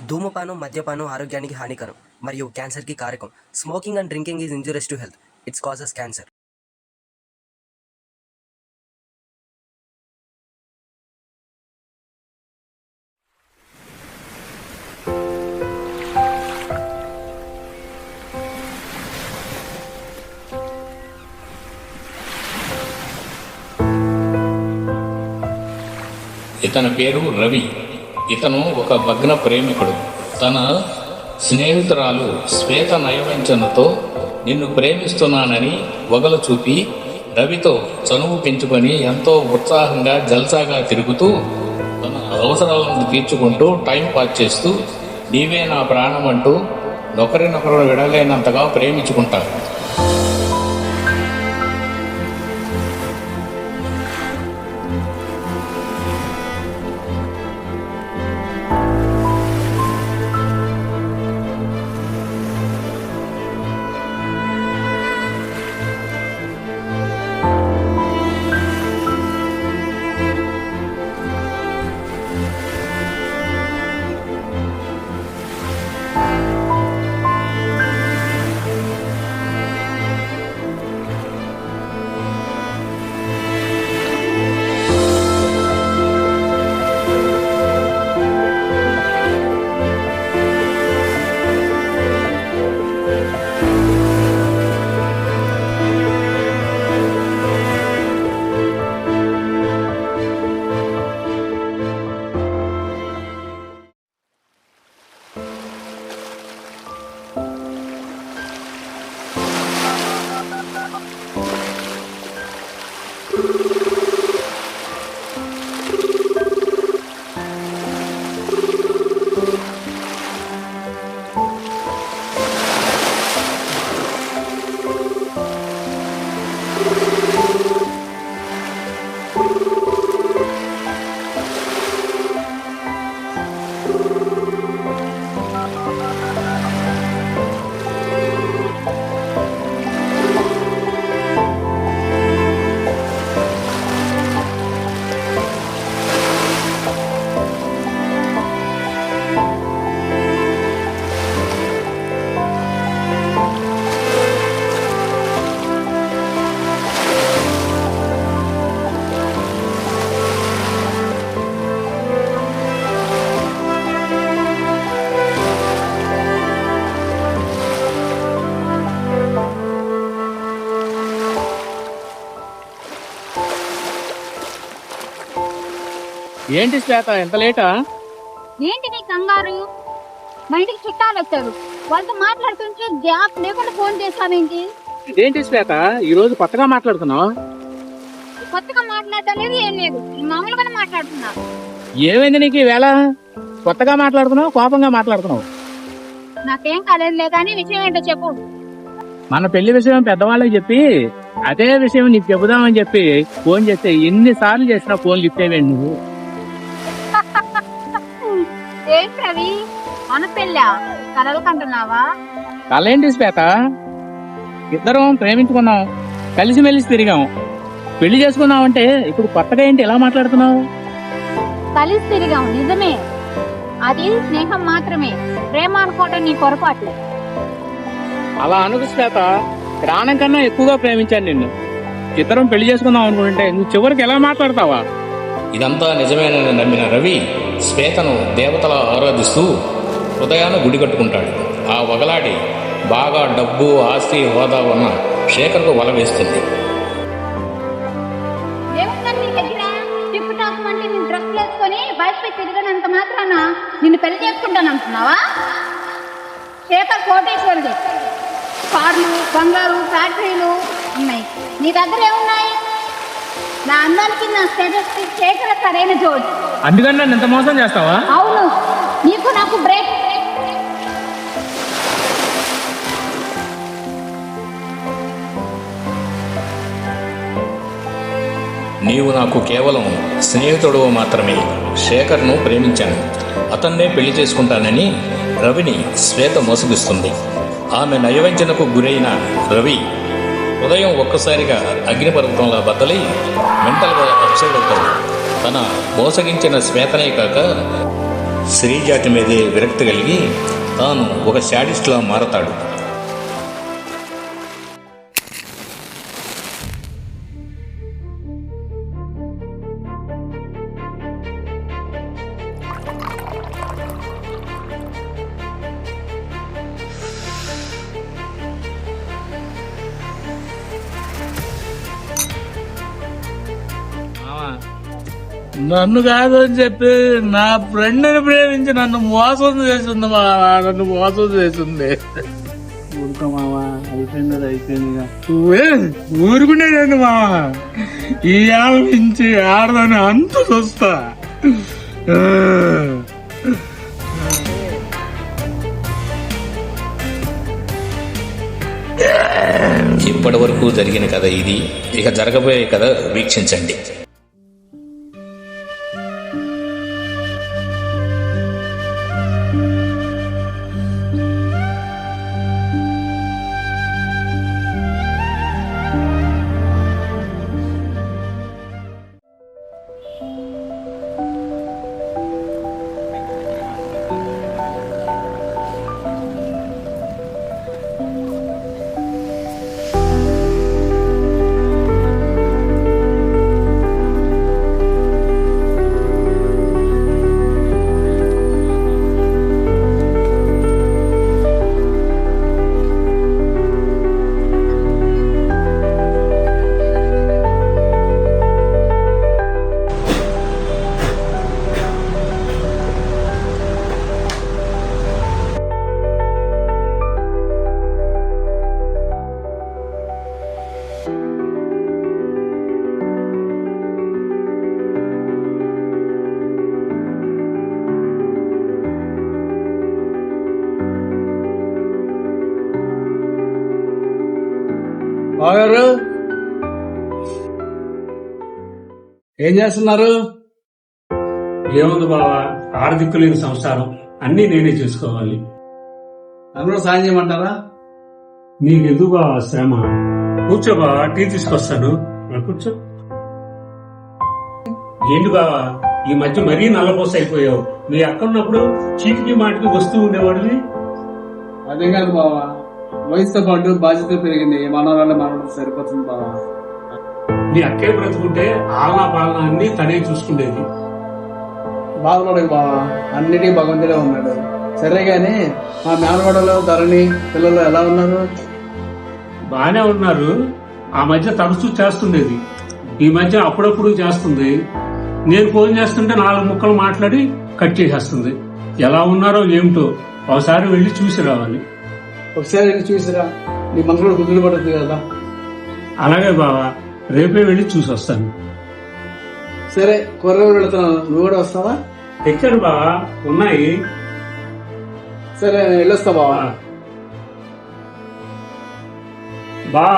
ధూమపానం, మద్యపానం ఆరోగ్యానికి హానికరం మరియు క్యాన్సర్‌కి కారకం. Smoking and drinking is injurious to health. It's causes cancer. ఇతని పేరు రవి. ఇతను ఒక భగ్న ప్రేమికుడు. తన స్నేహితురాలు శ్వేత నయవంచనతో నిన్ను ప్రేమిస్తున్నానని వగలు చూపి రవితో చనువు పెంచుకొని ఎంతో ఉత్సాహంగా జల్సాగా తిరుగుతూ తన అవసరాలను తీర్చుకుంటూ టైం పాస్ చేస్తూ నీవే నా ప్రాణం అంటూ ఒకరినొకరు విడలేనంతగా ప్రేమించుకుంటారు. ఏంటి శ్వేత, ఎంత లేటా? ఏంటి నీ కంగారు? మా ఇంటికి చుట్టాలు వచ్చారు, వాళ్ళతో మాట్లాడుతుంటే గ్యాప్ లేకుండా ఫోన్ చేస్తావేంటి? ఏంటి శ్వేత, ఈ రోజు కొత్తగా మాట్లాడుతున్నావు? కొత్తగా మాట్లాడటం లేదు, ఏం లేదు, మామూలుగానే మాట్లాడుతున్నా. ఏమైంది నీకు ఈవేళ? కొత్తగా మాట్లాడుతున్నావు, కోపంగా మాట్లాడుతున్నావు? నాకేం కాలేదులే కానీ విషయం ఏంటో చెప్పు. మన పెళ్లి విషయం పెద్దవాళ్ళకి చెప్పి అదే విషయం నీకు చెబుదామని చెప్పి ఫోన్ చేస్తే ఎన్నిసార్లు చేసినా ఫోన్ లిఫ్ట్ అయ్యేయండి నువ్వు. ఏంటి రవి, మన పెళ్ళా? కలలు కంటున్నావా? కలేంటి శ్వేత, ఇద్దరం ప్రేమించుకున్నాం, కలిసిమెలిసి తిరిగాం, పెళ్లి చేసుకున్నాం అంటే ఇప్పుడు కొత్తగా ఏంటి ఎలా మాట్లాడుతున్నావు? కలిసి తిరిగాం నిజమే, అది స్నేహం మాత్రమే, ప్రేమ అనుకోవటం నీ పొరపాటు. అలా అనుకు శ్వేత, ప్రాణం కన్నా ఎక్కువగా ప్రేమించాను నిన్ను. ఇద్దరం పెళ్లి చేసుకుందాం అనుకుంటే నువ్వు చివరికి ఎలా మాట్లాడతావా? ఇదంతా నిజమేనని నమ్మిన రవి శ్వేతను దేవతలా ఆరాధిస్తూ హృదయాన గుడి కట్టుకుంటాడు. ఆ వగలాడి బాగా డబ్బు, ఆస్తి, హోదా ఉన్న శేఖర్కు వల వేస్తుంది. ఏముందని నీ దగ్గర టిప్ టాప్ అంటే నేను డ్రెస్ వేసుకొని బయటపై తిరగనంత మాత్రాన నిన్ను పెళ్లి చేసుకుంటాను అంటున్నావా? శేఖర్ కోటేశ్వరుడు, కార్లు, బంగారు, ఫ్యాక్టరీలు ఉన్నాయి. నీ దగ్గర ఏమున్నాయి? నా అందానికి నా స్టేటస్ శేఖర్ సరైన జోడు. అందుకని నన్ను ఎంత మోసం చేస్తావా? అవును, నీకు నాకు బ్రేక్. నీవు నాకు కేవలం స్నేహితుడు మాత్రమే. శేఖర్ను ప్రేమించాను, అతన్నే పెళ్లి చేసుకుంటానని రవిని శ్వేత మోసగిస్తుంది. ఆమె నయవంచనకు గురైన రవి హృదయం ఒక్కసారిగా అగ్నిపర్వతంలా బద్దలై మెంటల్గా అప్సైడ్ అవుతాడు. తన మోసగించిన శ్వేతనే కాక స్త్రీ జాతి మీదే విరక్తి కలిగి తాను ఒక శాడిస్ట్లా మారతాడు. నన్ను కాదు అని చెప్పి నా ఫ్రెండ్ని ప్రేమించి నన్ను మోసం చేసింది మావా, నన్ను మోసం చేసింది. ఊరుకో మావా, అయిపోయింది. ఊరుకునేదండి మావా, ఈ ఏళ్ళ నుంచి ఆడదాన్ని అంత చూస్తా. ఇప్పటి వరకు జరిగిన కథ ఇది. ఇక జరగబోయే కథ వీక్షించండి. బాగారు ఏం చేస్తున్నారు? ఏముంది బావా, ఆర్థిక లేని సంసారం, అన్నీ నేనే చూసుకోవాలి. అందరూ సాయం చేయమంటారా? నీకెందుకు బావా శ్రమ? కూర్చో బావా, టీ తీసుకొస్తాను. కూర్చో. ఏంటి బావా, ఈ మధ్య మరీ నల్లపోస అయిపోయావు. మీ అక్క ఉన్నప్పుడు చీటికి మాటికి వస్తూ ఉండేవాడివి. అదే కాదు బావా, వయసుతో పాటు బాధ్యత పెరిగింది. మనవరాలు మనవడం సరిపోతుంది బావా. నీ అక్కే బ్రతుకుంటే ఆలనా పాలనా అన్ని తనే చూసుకునేది. బాధపడకు బావా, అన్నిటికీ భగవంతుడే ఉన్నాడు. సరే గాని మా మేనగోడలు ధరణి పిల్లలు ఎలా ఉన్నారు? బానే ఉన్నారు. ఆ మధ్య తరచూ చేస్తుండేది, ఈ మధ్య అప్పుడప్పుడు చేస్తుంది. నేను ఫోన్ చేస్తుంటే 4 ముక్కలు మాట్లాడి కట్ చేసేస్తుంది. ఎలా ఉన్నారో ఏమిటో, ఒకసారి వెళ్ళి చూసి రావాలి. ఒకసారి వెళ్ళి చూసిరా, నీ మనసులో గుర్తులు పడుతుంది కదా. అలాగే బావా, రేపే వెళ్ళి చూసి వస్తాను. సరే, కూరగాయలు వెళుతున్నాను, నువ్వు కూడా వస్తావా? తెచ్చాను బావా, ఉన్నాయి. సరే, నేను వెళ్ళొస్తా బావా. బా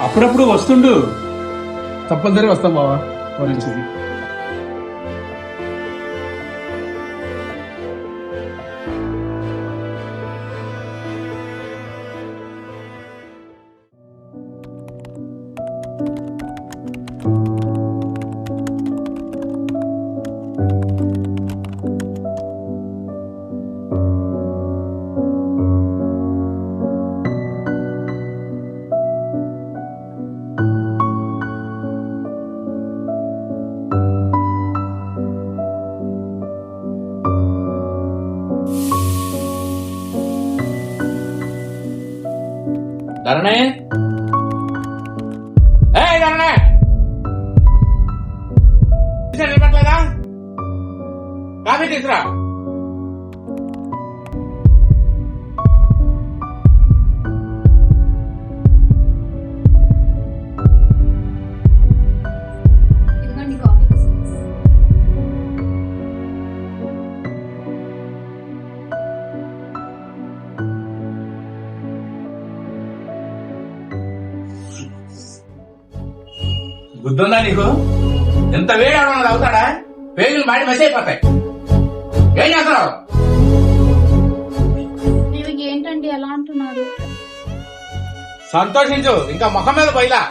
అప్పుడప్పుడు వస్తుండు. తప్పనిసరి వస్తాం బావా. వరించింది ధరణే, ధరణే, నిలబట్లేదా? కాఫీ తీసురా. బుద్ధుందా నీకు? ఎంత వేడి అవడం అవుతాడా? పేజీలు మాడి మసి అయిపోతాయి. ఏం చేస్తున్నావు? ఏంటండి ఎలా అంటున్నారు? సంతోషించు, ఇంకా ముఖం మీద పోయిలా.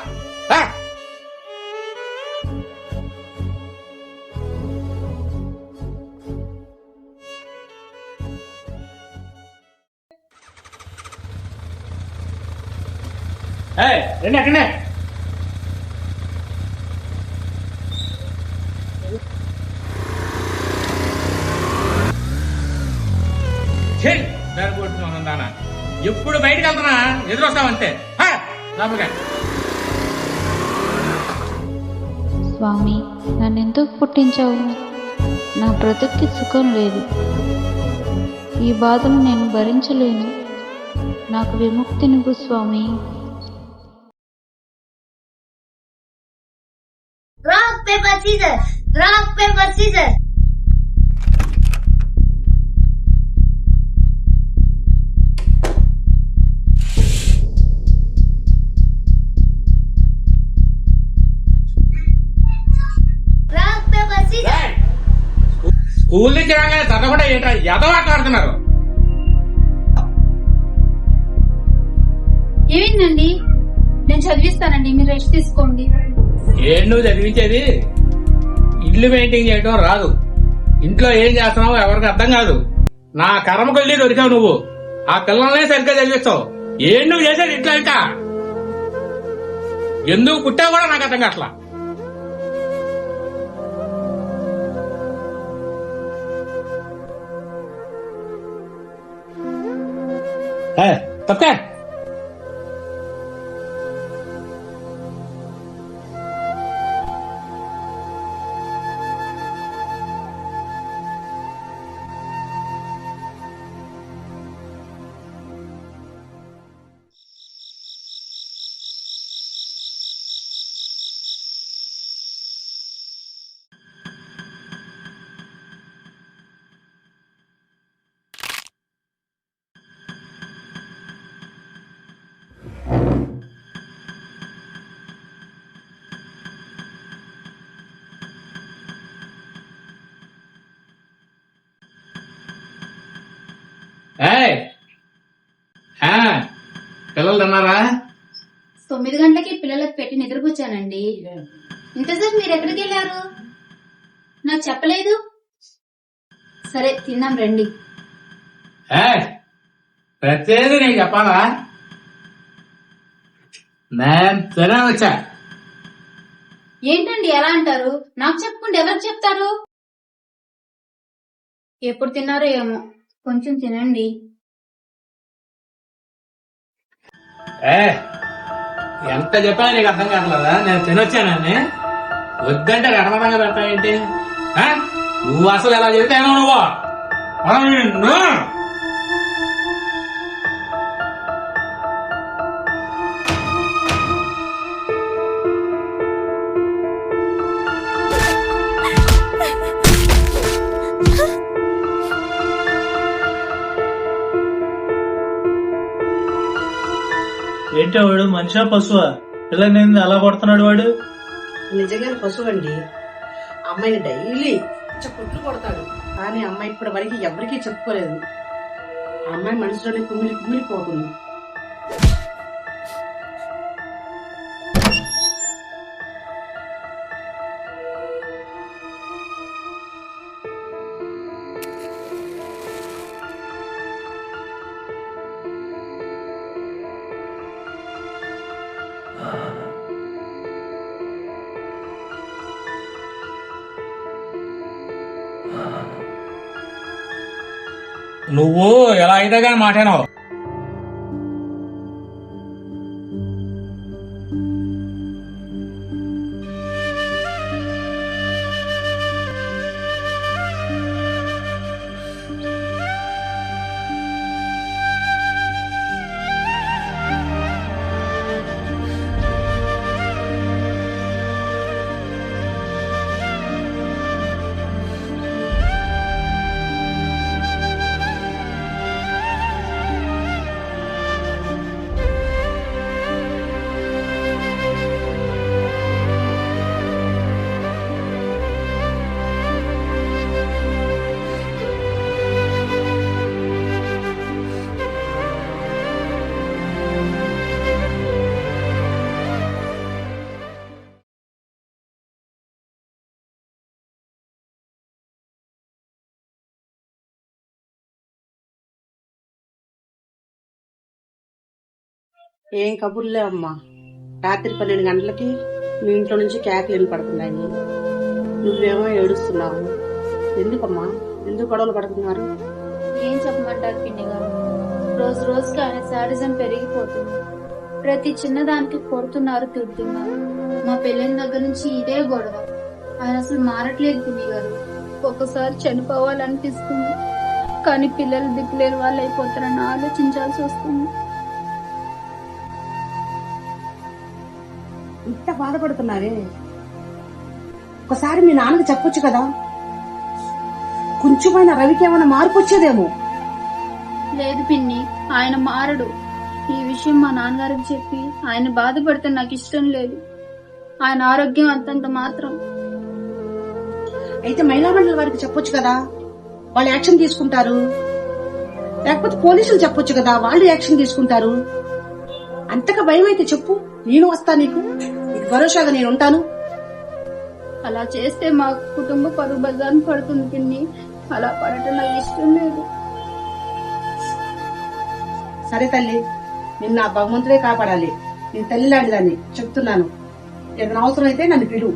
రండి అక్కడే. దాని కొట్టుకున్నాను దానా ఎప్పుడు బయటకు వెళ్తున్నా ఎదురొస్తామంతే. లోపలికి స్వామి, నన్నెందుకు పుట్టించావు? నా బ్రతుక్కి సుఖం లేదు. ఈ బాధను నేను భరించలేను. నాకు విముక్తినివ్వు స్వామి. Rock, paper, scissors. Rock, paper, scissors. Rock, paper, scissors. School నుంచి రాగానే చదవకుండా ఏంటో ఎదవాట్లాడుతున్నారు. ఏమైందండి? నేను చదివిస్తానండి, మీరు రెస్ట్ తీసుకోండి. ఏం నువ్వు చదివించేది? ఇల్లు పెయింటింగ్ చేయడం రాదు. ఇంట్లో ఏం చేస్తున్నావో ఎవరికి అర్థం కాదు. నా కర్మ కొద్ది దొరికావు నువ్వు. ఆ పిల్లల్నే సరిగ్గా చదివిస్తావు. ఏం నువ్వు చేసేది ఇంట్లో? ఇంకా ఎందుకు పుట్టావు కూడా నాకు అర్థం కావట్లా. తప్పే పిల్లలు తిన్నారా? 9 గంటలకి పిల్లలకు పెట్టి నిద్రపుచ్చానండి. ఇంతసేపు మీరు ఎక్కడికి వెళ్ళారు? నాకు చెప్పలేదు. సరే తిన్నాం రండి. ప్రతిదీ నేను చెప్పాలా? నేను తినే వచ్చా. ఏంటండి ఎలా అంటారు? నాకు చెప్పకుండా ఎవరికి చెప్తారు? ఎప్పుడు తిన్నారో ఏమో, కొంచెం తినండి. ఎంత చెప్పా నీకు అర్థం కావట్లేదా? నేను తినొచ్చానని వద్దంటే రకరకంగా పెడతావేంటి? నువ్వు అసలు ఎలా చెబితేనో నువ్వు ఏంటో వాడు మనిషా పశువా? పిల్లని అలా కొడుతున్నాడు వాడు. నిజంగా పశువు అండి. అమ్మాయిని డైలీ కొట్లు కొడతాడు. కానీ అమ్మాయి ఇప్పటి వరకు ఎవరికీ చెప్పుకోలేదు. ఆ అమ్మాయి మనసులోనే కుమిలిపోతుంది. నువ్వు ఎలా అయితే కానీ మాట్లాడినావు. ఏం కబుర్లే అమ్మా. రాత్రి 12 గంటలకి మీ ఇంట్లో నుంచి కేకలు వినపడుతున్నాయి. నువ్వేమో ఏడుస్తున్నావు. ఎందుకమ్మా, ఎందుకు గొడవలు పడుతున్నారు? ఏం చెప్పమంటారు పిన్ని గారు, రోజు రోజుకి ఆయన శాడిజం పెరిగిపోతుంది. ప్రతి చిన్నదానికి కొడుతున్నారు, తిడుతున్నారు. మా పెళ్ళైన దగ్గర నుంచి ఇదే గొడవ. ఆయన అసలు మారట్లేదు పిన్ని గారు. ఒక్కసారి చనిపోవాలనిపిస్తుంది, కానీ పిల్లలు దిక్కులేని వాళ్ళు అయిపోతారని ఆలోచించాల్సి వస్తుంది. ఇంత బాధపడుతున్నారే, ఒకసారి మీ నాన్నకి చెప్పొచ్చు కదా. కొంచెమైనా రవికి ఏమైనా మార్పు వచ్చేదేమో. లేదు పిన్ని, ఆయన మారడు. ఈ విషయం మా నాన్నగారికి చెప్పి ఆయన బాధపడితే నాకు ఇష్టం లేదు. ఆయన ఆరోగ్యం అంతంత మాత్రం. అయితే మహిళా మండలి వారికి చెప్పొచ్చు కదా, వాళ్ళు యాక్షన్ తీసుకుంటారు. లేకపోతే పోలీసులు చెప్పొచ్చు కదా, వాళ్ళు యాక్షన్ తీసుకుంటారు. అంతగా భయం అయితే చెప్పు, నేను వస్తా. నీకు భరోసాగా నేను ఉంటాను. అలా చేస్తే మా కుటుంబ పరువు బజార్ని పడుతుంది పిన్ని. అలా పడటం నాకు ఇష్టం లేదు. సరే తల్లి, నిన్ను ఆ భగవంతుడే కాపాడాలి. నేను తల్లి లాంటి దాన్ని చెప్తున్నాను. ఏదైనా అవసరం అయితే నన్ను పిలువు.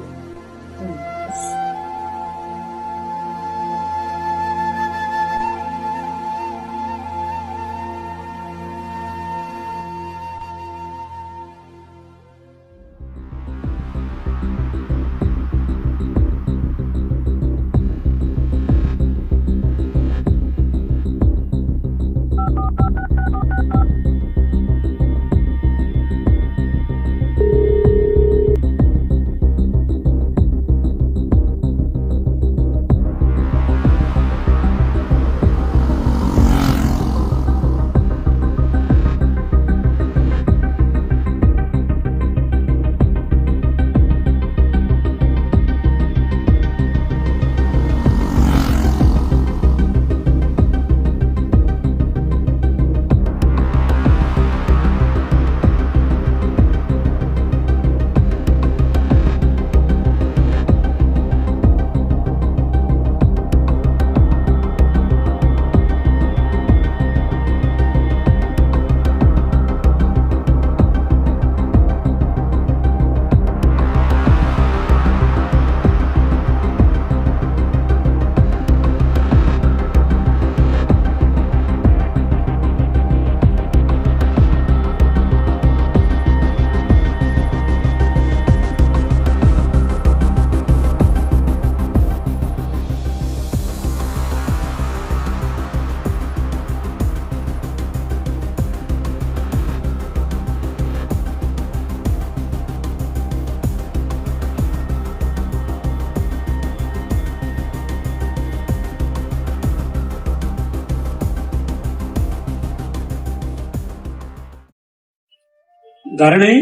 ధరణి,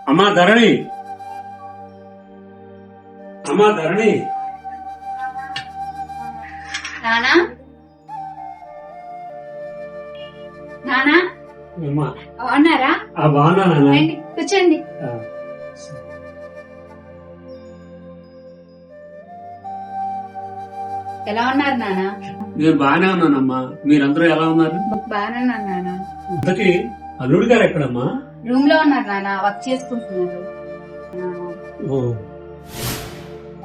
అమ్మా ధరణి, అమ్మా ధరణి. నానా, నానా అమ్మా బాగున్నారా? బాగున్నానా? రండి, కూర్చోండి. ఎలా ఉన్నారు నానా? నేను బాగానే ఉన్నానమ్మా. మీరందరూ ఎలా ఉన్నారు? బాగానే ఉన్నాను నానా. ఇంతకీ అల్లుడు గారు ఎక్కడమ్మా? రూమ్ లో ఉన్నారు నానా, వర్క్ చేసుకుంటున్నారు. ఓ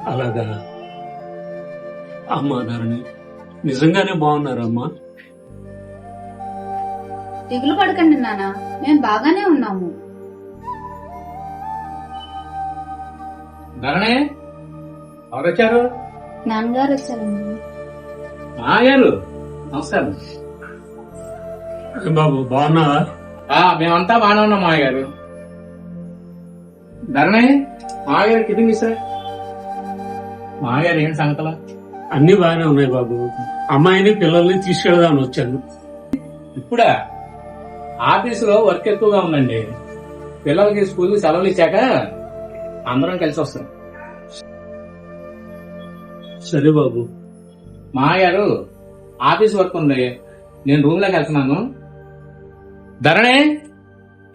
అలాగా. అమ్మా ధరణి, నిజంగానే బాగున్నారమ్మా? దిగులు పడకండి నానా, మేము బాగానే ఉన్నాము. ధరణే, ఎవరు వచ్చారు? నాన్నగారు వచ్చారండి. మాయారు, నమస్కారం. బాబు బాగున్నావా? మేమంతా బాగానే ఉన్నాం మాయగారు. ధరణే, మాయగారు టిఫిన్ ఇస్తా. మాయగారు ఏంటి సంగతులు? అన్ని బాగానే ఉన్నాయి బాబు. అమ్మాయిని పిల్లల్ని తీసుకెళ్దామని వచ్చాను. ఇప్పుడా? ఆఫీసులో వర్క్ ఎక్కువగా ఉందండి. పిల్లలకి స్కూల్ సెలవులు ఇచ్చాక అందరం కలిసి వస్తాం. సరే బాబు. మాయారు, ఆఫీస్ వర్క్ ఉంది, నేను రూమ్ లోకి వెళ్తున్నాను. ధరణే,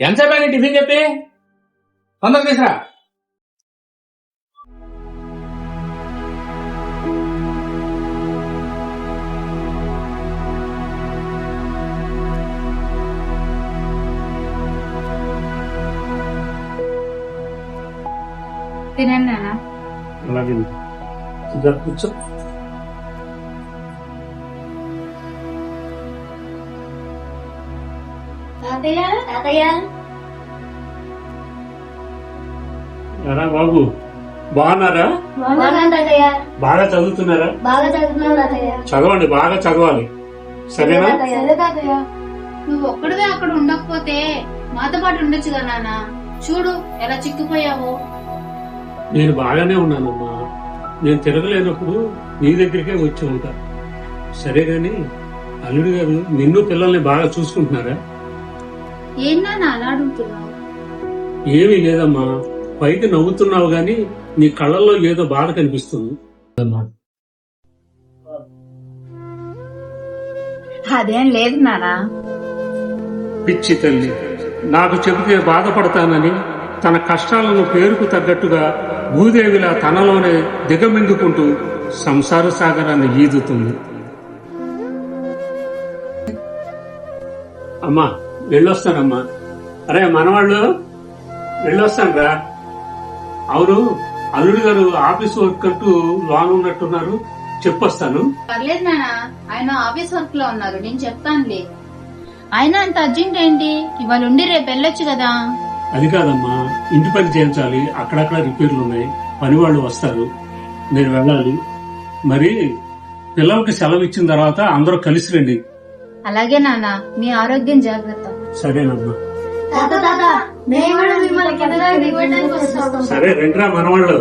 ఎంతసేపు టిఫిన్ చెప్పి తొందరగా తీసురా. తినండి నాన్న. అలాగే ఇద్దరు కూర్చో. తాతయ్య తాతయ్య ఎరా బాబు, బాగున్నారా? బాగున్నాను తాతయ్య. బాగా చదువుతున్నారా? బాగా చదువుతున్నాను తాతయ్య. చదవండి, బాగా చదవాలి, సరేనా? సరే తాతయ్య. నువ్వు ఒక్కడివే అక్కడ ఉండకపోతే మాతో పాటు ఉండొచ్చుగా నాన్న. చూడు ఎలా చిక్కుపోయావో. నేను బాగానే ఉన్నానమ్మా. నేను తిరగలేనప్పుడు నీ దగ్గరికే వచ్చి ఉంటా. సరే గాని అల్లుడు గారు నిన్ను పిల్లల్ని బాగా చూసుకుంటున్నారా? ఏం నాన్న అలా అడుగుతున్నావు? ఏమీ లేదమ్మా, పైకి నవ్వుతున్నావు గాని నీ కళ్ళల్లో ఏదో బాధ కనిపిస్తుంది. అదేం లేదు నానా. పిచ్చి తల్లి, నాకు చెబితే బాధపడతానని తన కష్టాలను పేరుకు తగ్గట్టుగా భూదేవిలా తనలోనే దిగమింగుకుంటూ సంసార సాగరాన్ని ఈదుతుంది. అమ్మా వెళ్ళొస్తానమ్మా. అరే మనవాళ్ళు, వెళ్ళొస్తానరా. అవును, అల్లుడు గారు ఆఫీస్ వర్క్ అంటూ లోన్ ఉన్నట్టున్నారు, చెప్పొస్తాను. పర్లేదు నాన్న, ఆయన ఆఫీస్ వర్క్ లో ఉన్నారు, నేను చెప్తానులే. ఆయన అంత అర్జెంట్ ఏంటి? ఇవాళ ఉండి రేపు వెళ్ళొచ్చు కదా. అది కాదమ్మా, ఇంటి పని చేయించాలి, అక్కడక్కడ రిపేర్లు ఉన్నాయి, పని వాళ్ళు వస్తారు, నేను వెళ్ళాలి. మరి పిల్లలకి సెలవు ఇచ్చిన తర్వాత అందరూ కలిసి రండి. అలాగే నాన్న, మీ ఆరోగ్యం జాగ్రత్త. సరేనమ్మా. తాత తాత మేము కూడా మిమ్మల్ని కిందగా దిగడానికి వస్తాం. సరే రండిరా మనవాళ్ళు.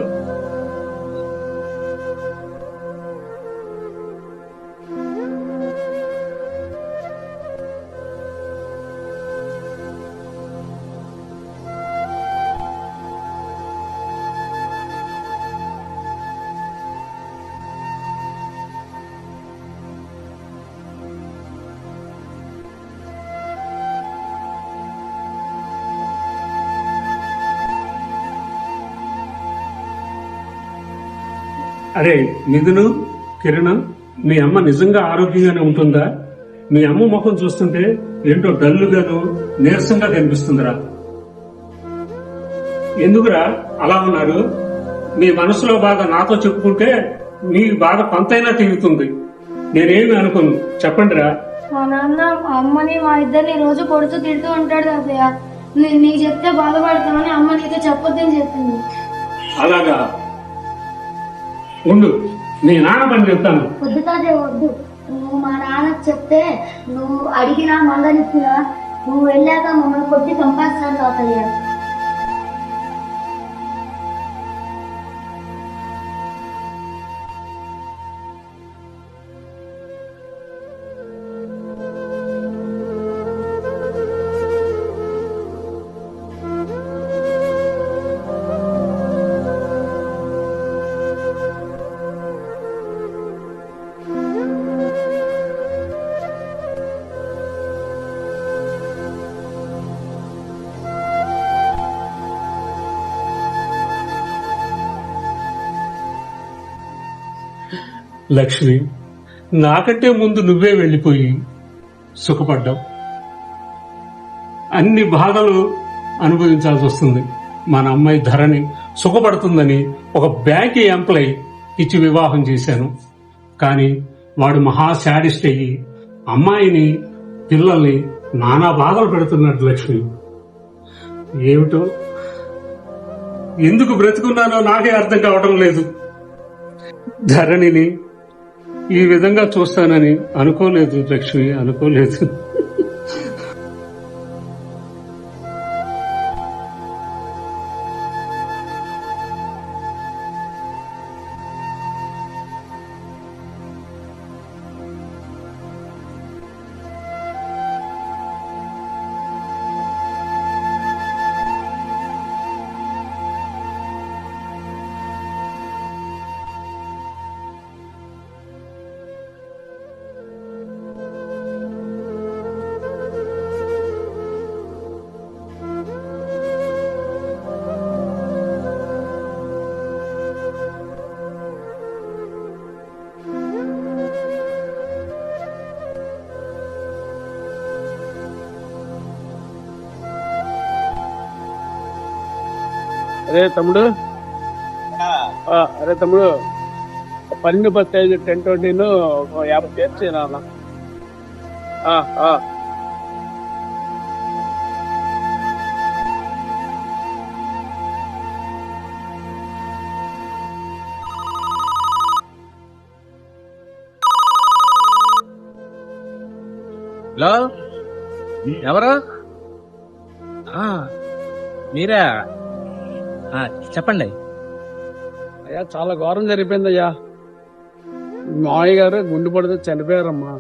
అరే మిథును, కిరణ్, మీ అమ్మ నిజంగా ఆరోగ్యంగానే ఉంటుందా? మీ అమ్మ ముఖం చూస్తుంటే ఏంటో డల్లుగాను నీరసంగా కనిపిస్తుందిరా. ఎందుకురా అలా ఉన్నారు? మీ మనసులో బాధ నాతో చెప్పుకుంటే మీ బాధ కొంతైనా తీరుతుంది. నేనేమి అనుకోను, చెప్పండిరా. మా నాన్న మా అమ్మని మా ఇద్దరిని రోజు కొడుతూ తిడుతూ ఉంటాడు తాతయ్య. నీకు చెప్తే బాధపడతామని అమ్మ నీతో చెప్పొద్దని చెప్పింది. అలాగా, ఉండు, మీ నాన్న పని చెప్తాను. వద్దు తాతయ్య వద్దు. నువ్వు మా నాన్నకు చెప్తే నువ్వు అడిగినా మంగనిచ్చినా నువ్వు వెళ్ళాక మమ్మల్ని కొట్టి చంపేస్తాను తాతయ్య. లక్ష్మి, నాకంటే ముందు నువ్వే వెళ్లిపోయి సుఖపడ్డావు. అన్ని బాధలు అనుభవించాల్సి వస్తుంది. మన అమ్మాయి ధరణి సుఖపడుతుందని ఒక బ్యాంక్ ఎంప్లాయ్ ఇచ్చి వివాహం చేశాను. కానీ వాడు మహా శాడిస్ట్ అయ్యి అమ్మాయిని, పిల్లల్ని నానా బాధలు పెడుతున్నాడు. లక్ష్మి, ఏమిటో, ఎందుకు బ్రతుకున్నానో నాకే అర్థం కావటం లేదు. ధరణిని ఈ విధంగా చూస్తానని అనుకోలేదు లక్ష్మి, అనుకోలేదు. అరే తమ్ముడు, అరే తమ్ముడు, 12 10 50 చేర్చి నాన్న. హలో, ఎవరు? మీరా? చెప్పండి. అయ్యా చాలా ఘోరం జరిగిపోయిందయ్యా. మావయ్య గారు గుండె పడితే చనిపోయారమ్మా.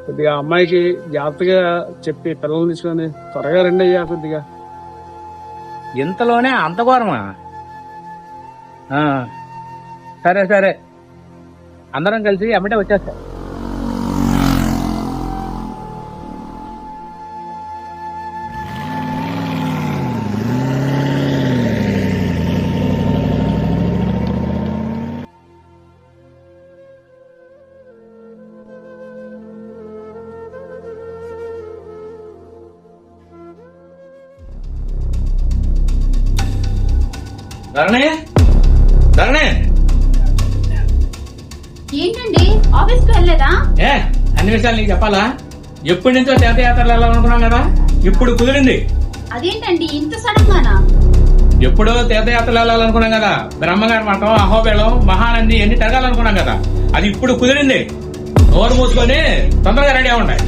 కొద్దిగా అమ్మాయికి జాగ్రత్తగా చెప్పి పిల్లల్ని తీసుకొని త్వరగా రండి అయ్యా. కొద్దిగా ఇంతలోనే అంత ఘోరమా? సరే సరే, అందరం కలిసి అమ్మటే వచ్చేస్తా. ధరణి, ధరణి, ఏంటండి ఆఫీస్కి వెళ్ళలేదా? అన్ని విషయాలు నీకు చెప్పాలా? ఎప్పటి నుంచో తీర్థయాత్రలు వెళ్ళాలనుకున్నాం కదా, ఇప్పుడు కుదిరింది. అదేంటండి ఇంత సడన్ గానా? ఎప్పుడో తీర్థయాత్రలు వెళ్ళాలనుకున్నాం కదా, బ్రహ్మగారి మఠం, అహోబేళం, మహానంది ఎన్ని తిరగాలనుకున్నాం కదా, అది ఇప్పుడు కుదిరింది. నోరు మూసుకొని తొందరగా రెడీ అవ్వండి.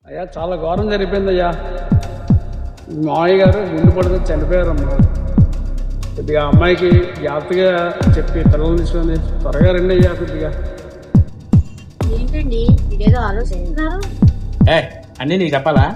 అయ్యా చాలా ఘోరం జరిగిపోయిందయ్యా. మావయ్య గారు గుండె పడితే చనిపోయారమ్మా. కొద్దిగా అమ్మాయికి జాగ్రత్తగా చెప్పి పిల్లల్ని తీసుకొని త్వరగా రండి అయ్యా. కొద్దిగా ఏంటండి ఇదేదో ఆలోచిస్తున్నారు? అన్నీ నీకు చెప్పాలా?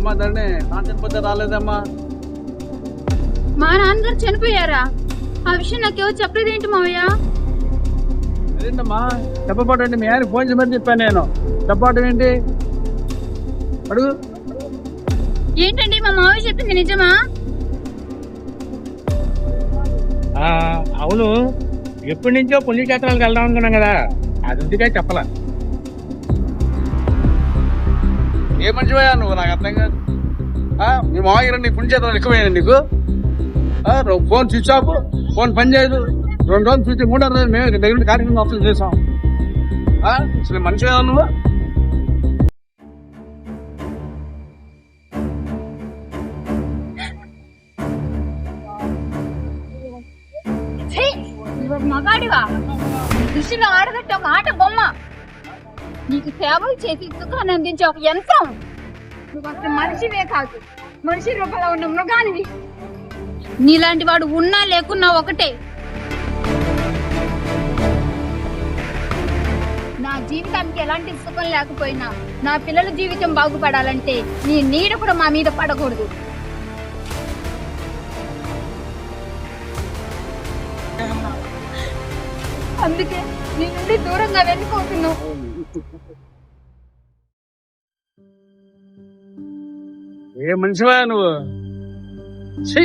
అమ్మా ధరణి, నా చనిపోతే రాలేదమ్మా. మా నాన్నగారు చనిపోయారా? ఆ విషయం నాకెవరు చెప్పలేదేంటి మావయ్య? అదేంటమ్మా చెప్పబోటండి, మీ ఆయన ఫోన్ చేయమని చెప్పాను నేను. చెప్పబోటం ఏంటి అడుగు. ఏంటండి మా మావయ్య చెప్పింది నిజమా? అవును, ఎప్పటి నుంచో పుణ్యక్షేత్రాలకు వెళ్దాం అనుకున్నాం కదా, అది ఉందిగా చెప్పలా. ఏ మంచివయ్యా నువ్వు, నాకు అర్థం కాదు. మీ మామయ్య నీ పుణ్యక్షేత్రాలు ఎక్కువైనా నీకు? ఫోన్ స్విచ్ ఆఫ్, ఫోన్ పని చేయదు. 2 రోజులు స్విచ్, 3వ రోజు మేము దగ్గర కార్యక్రమం ఆప్షన్ చేసాం. అసలు మంచిగా నువ్వు. మగాడివా? దృష్టిలో ఆడగట్టే ఒక ఆట బొమ్మ. నీకు సేవలు చేసి సుఖాన్ని అందించే ఒక యంత్రం. నువ్వు అసలు మనిషివే కాదు, మనిషి రూపంలో ఉన్న మృగానివి. నీలాంటి వాడు ఉన్నా లేకున్నా ఒకటే. నా జీవితానికి ఎలాంటి సుఖం లేకపోయినా నా పిల్లల జీవితం బాగుపడాలంటే నీ నీడ కూడా మా మీద పడకూడదు. అందుకే నీ నుండి దూరంగా వెళ్ళిపోతున్నావు. ఏ మనిషివా నువ్వు? ఛీ!